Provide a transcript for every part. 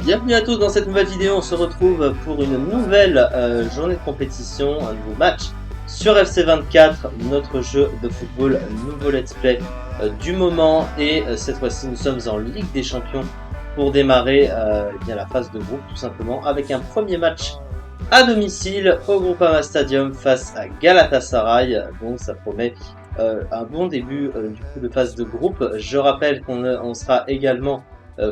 Bienvenue à tous dans cette nouvelle vidéo, on se retrouve pour une nouvelle journée de compétition, un nouveau match sur FC24, notre jeu de football, nouveau let's play du moment et cette fois-ci nous sommes en Ligue des Champions pour démarrer bien la phase de groupe tout simplement avec un premier match à domicile au Groupama Stadium face à Galatasaray, donc ça promet un bon début du coup de phase de groupe. Je rappelle qu'on sera également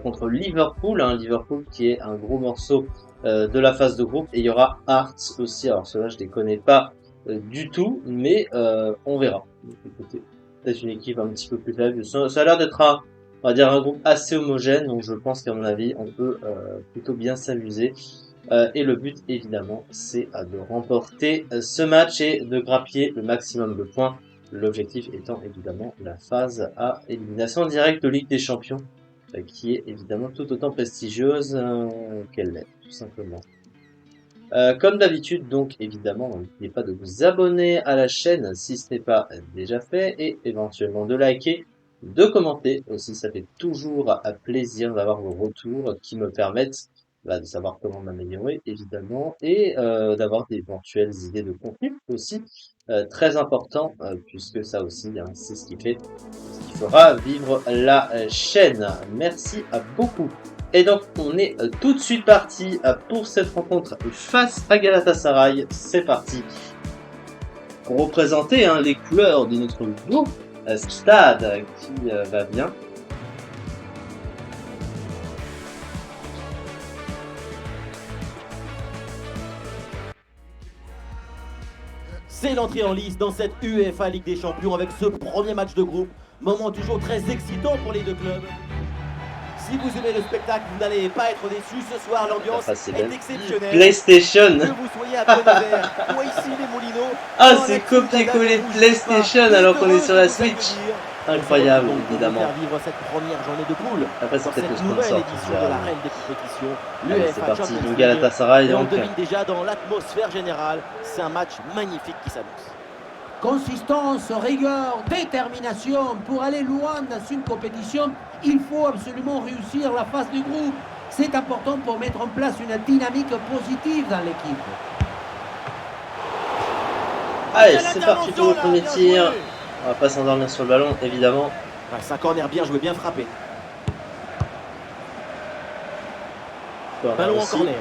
contre Liverpool, Liverpool qui est un gros morceau de la phase de groupe, et il y aura Hearts aussi. Alors ceux-là je les connais pas du tout, mais on verra. Donc, écoutez, peut-être une équipe un petit peu plus faible. Ça a l'air d'être on va dire un groupe assez homogène, donc je pense qu'à mon avis on peut plutôt bien s'amuser. Et le but évidemment c'est de remporter ce match et de grappiller le maximum de points. L'objectif étant évidemment la phase à élimination directe de Ligue des Champions, qui est évidemment tout autant prestigieuse qu'elle l'est, tout simplement. Comme d'habitude, donc évidemment, n'oubliez pas de vous abonner à la chaîne si ce n'est pas déjà fait, et éventuellement de liker, de commenter aussi, ça fait toujours plaisir d'avoir vos retours qui me permettent de savoir comment m'améliorer évidemment, et d'avoir d'éventuelles idées de contenu aussi, très important, puisque ça aussi, c'est ce qui fera vivre la chaîne. Merci à beaucoup. Et donc on est tout de suite parti pour cette rencontre face à Galatasaray. C'est parti pour représenter les couleurs de notre beau stade qui va bien. C'est l'entrée en lice dans cette UEFA Ligue des Champions avec ce premier match de groupe. Moment toujours très excitant pour les deux clubs. Si vous aimez le spectacle, vous n'allez pas être déçus. Ce soir, l'ambiance est exceptionnelle. PlayStation. Que vous soyez à Bonnever ou ici les Moulineaux. Ah, c'est copier-coller PlayStation alors qu'on est sur la Switch. Incroyable, évidemment. Faire vivre cette première journée de poule. Après, c'est peut-être le Cette nouvelle sponsor. édition de la reine des compétitions. Allez, c'est parti, du Galatasaray. On devine déjà dans l'atmosphère générale. C'est un match magnifique qui s'annonce. Consistance, rigueur, détermination. Pour aller loin dans une compétition, il faut absolument réussir la phase du groupe. C'est important pour mettre en place une dynamique positive dans l'équipe. Allez, c'est parti pour le premier tir. On va pas s'endormir sur le ballon, évidemment. C'est un corner bien joué, bien frappé. Ballon en corner.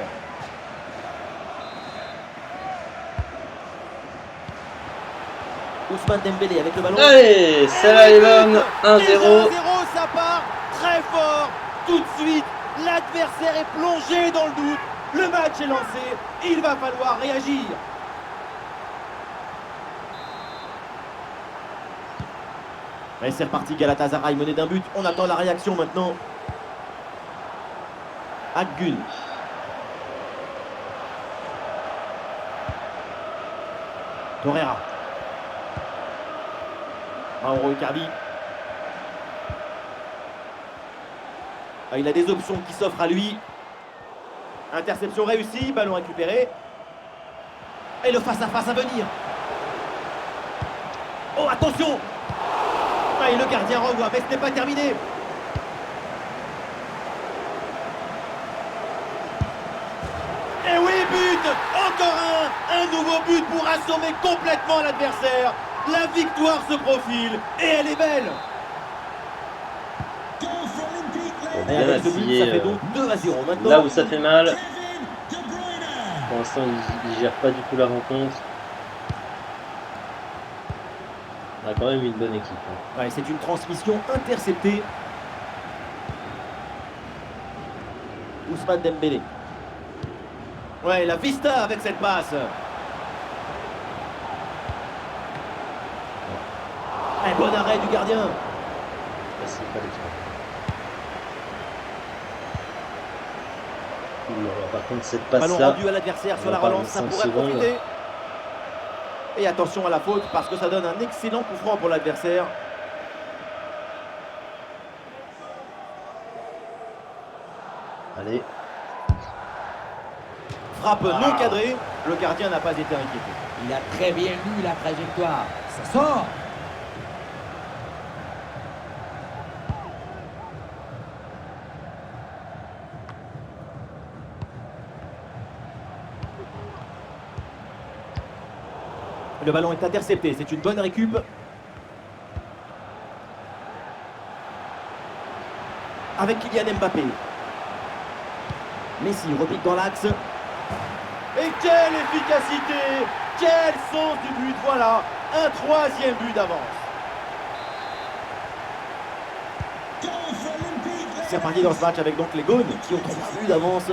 Ousmane Dembélé avec le ballon. Allez, celle-là est bonne. 1-0. Ça part très fort. Tout de suite, l'adversaire est plongé dans le doute. Le match est lancé. Il va falloir réagir. Et c'est reparti, Galatasaray mené d'un but. On attend la réaction maintenant. Akgün. Torreira. Mauro Icardi. Il a des options qui s'offrent à lui. Interception réussie, ballon récupéré. Et le face-à-face à venir. Oh, attention! Et le gardien renvoie, mais ce n'est pas terminé. Et oui, but! Encore un nouveau but pour assommer complètement l'adversaire. La victoire se profile et elle est belle. Et avec ce but, ça fait donc 2-0 maintenant. Là où ça fait mal, pour l'instant il gère pas du tout la rencontre. On a quand même une bonne équipe. Ouais, c'est une transmission interceptée. Ousmane Dembélé. Ouais, la vista avec cette passe. Un bon arrêt du gardien. Facile, pas par contre, cette passe-là, ballon rendu à l'adversaire sur la relance, ça pourrait profiter. Et attention à la faute parce que ça donne un excellent coup franc pour l'adversaire. Allez. Frappe non cadrée. Le gardien n'a pas été inquiété. Il a très bien lu la trajectoire. Ça sort. Le ballon est intercepté, c'est une bonne récup. Avec Kylian Mbappé. Messi repique dans l'axe. Et quelle efficacité! Quel sens du but! Voilà, un troisième but d'avance. C'est reparti dans ce match avec donc les Gaunes qui ont 3 buts d'avance.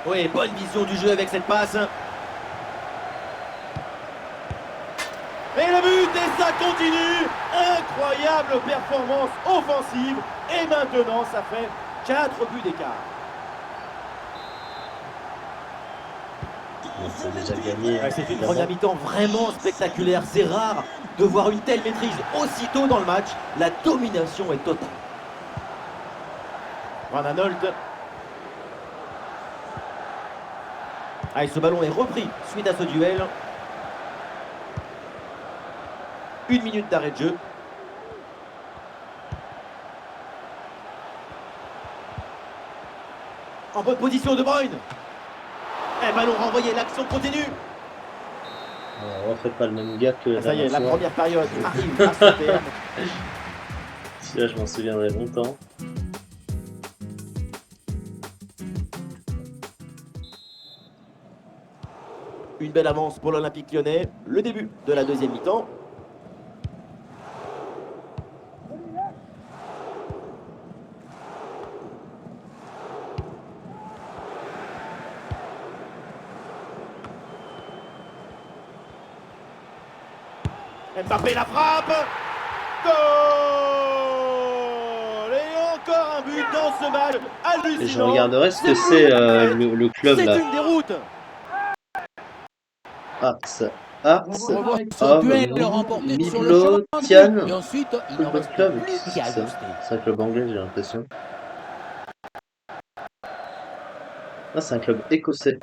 Oui, bonne vision du jeu avec cette passe. Et le but, et ça continue. Incroyable performance offensive. Et maintenant, ça fait 4 buts d'écart. C'est déjà gagné. Ouais, c'est une première mi-temps vraiment spectaculaire. C'est rare de voir une telle maîtrise aussitôt dans le match. La domination est totale. Van Aanholt. Allez, ce ballon est repris suite à ce duel. 1 minute d'arrêt de jeu. En bonne position De Bruyne. Et ballon renvoyé, l'action continue. Alors, refaites pas le même gars que Ça y est, la fois. première période arrive à son terme. Celui-là, je m'en souviendrai longtemps. Une belle avance pour l'Olympique Lyonnais. Le début de la deuxième mi-temps. Mbappé la frappe. Goal! Et encore un but dans ce match hallucinant. Et je regarderai ce que c'est le club C'est là. une déroute. Arts Ce duel remporté sur le Miblo champ. Tian Et ensuite, il ne Football reste Club. plus C'est qu'à ça. ajuster. C'est un club anglais, j'ai l'impression. Ah, c'est un club écossais.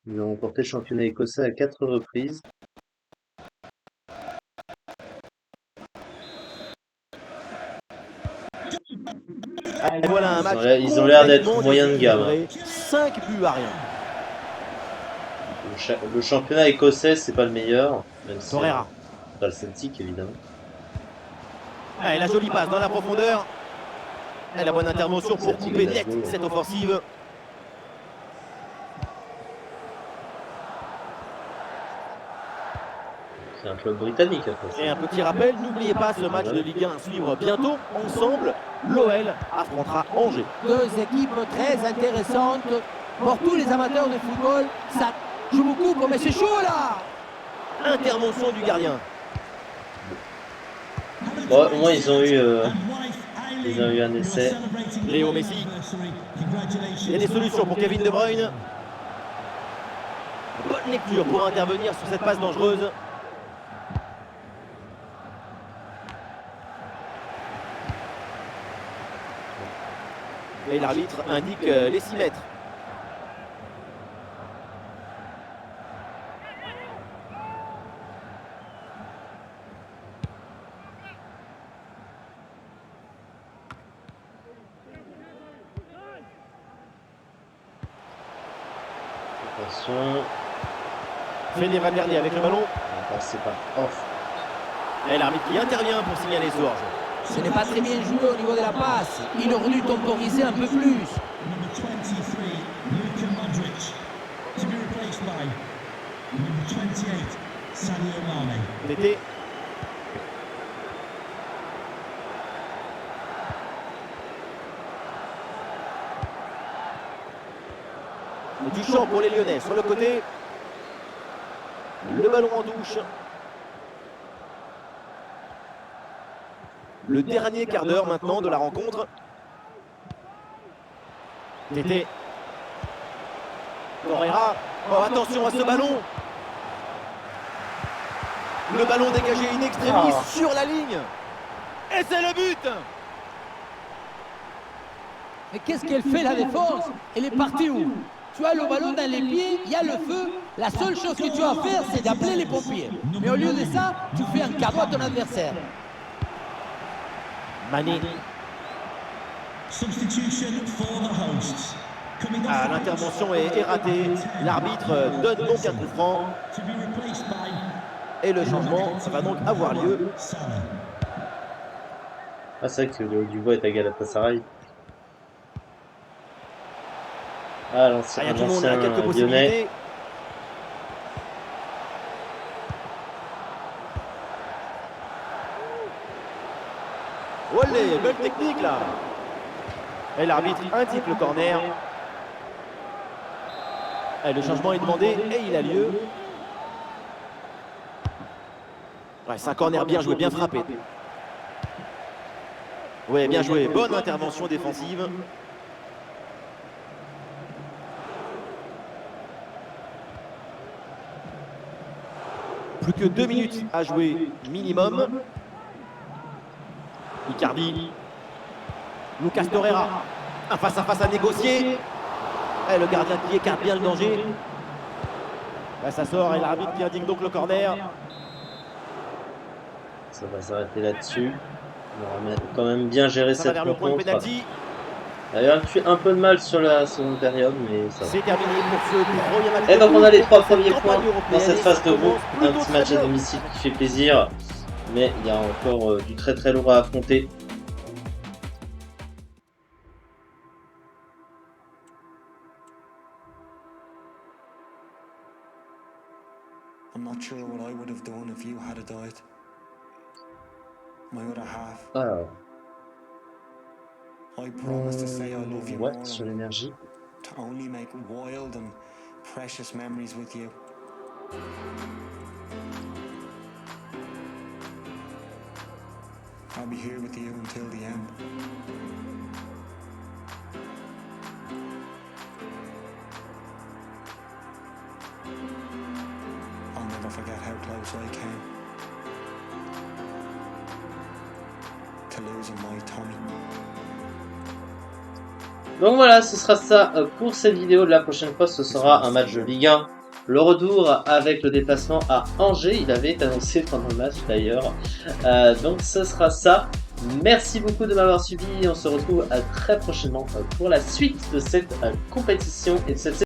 Ils ont remporté le championnat écossais à 4 reprises. Et voilà un match. Ils ont l'air d'être complètement moyen de gamme. déséquilibré. 5 buts à rien. Le championnat écossais, c'est pas le meilleur. Même si Torreira. pas le Celtic, évidemment. Et la jolie passe dans la profondeur. Et la bonne intervention pour couper net cette offensive. C'est un club britannique après. Et un petit rappel, n'oubliez pas ce match de Ligue 1 à suivre bientôt. Ensemble, l'OL affrontera Angers. Deux équipes très intéressantes pour tous les amateurs de football. Ça joue beaucoup, mais c'est chaud là. Intervention du gardien. Bon, au moins ils ont eu un essai. Léo Messi. Il y a des solutions pour Kevin De Bruyne. Bonne lecture pour intervenir sur cette passe dangereuse. Et l'arbitre indique les 6 mètres. Attention. Fede Valverde avec le ballon. C'est pas off. Et l'arbitre qui intervient pour signaler ce hors-jeu. Ce n'est pas très bien joué au niveau de la passe. Il aurait dû temporiser un peu plus. Tété. Du champ pour les Lyonnais sur le côté. Le ballon en touche. Le dernier quart d'heure maintenant de la rencontre. Tété. Torreira. Oh, attention à ce ballon. Le ballon dégagé in extremis sur la ligne. Et c'est le but. Mais qu'est-ce qu'elle fait la défense? Elle est partie où? Tu as le ballon dans les pieds, il y a le feu. La seule chose que tu as à faire, c'est d'appeler les pompiers. Mais au lieu de ça, tu fais un cadeau à ton adversaire. Mané. Ah, l'intervention est ratée. L'arbitre donne donc un coup franc. Et le changement va donc avoir lieu. Ah, c'est vrai que Léo Dubois est à Galatasaray. Ah, Ah, il y a tout le monde, il y a quelques lyonnais. possibilités. Olé, belle technique là. Et l'arbitre indique le corner. Et le changement est demandé et il a lieu. Ouais, c'est un corner bien joué, bien frappé. Ouais, bien joué, bonne intervention défensive. Plus que 2 minutes à jouer minimum. Icardi. Lucas Torreira. Un face-à-face à négocier. Et le gardien qui écarte bien le danger. Là, ça sort et l'arbitre qui indique donc le corner. Ça va s'arrêter là-dessus. On va quand même bien gérer Ça va cette vers le point de rencontre. pénalty. D'ailleurs, tu as un peu de mal sur la seconde période, mais ça va. C'est terminé pour ce premier match. Et donc on a les 3 premiers Cette points campagne dans cette européenne, phase de ça groupe. commence Un plutôt petit match très à bien. domicile qui fait plaisir. Mais il y a encore du très très lourd à affronter. I'm not sure what I would have done if you had died. My other half. Alors, I promise to say I love you more ouais, sur and l'énergie. to only make wild and precious memories with you. I'll be here with you until the end. I'll never forget how close I came to losing my Tommy. Donc voilà, ce sera ça pour cette vidéo. La prochaine fois, ce sera un match de Ligue 1. Le retour avec le déplacement à Angers. Il avait été annoncé pendant le match d'ailleurs. Donc ce sera ça. Merci beaucoup de m'avoir suivi. On se retrouve très prochainement pour la suite de cette compétition et de cette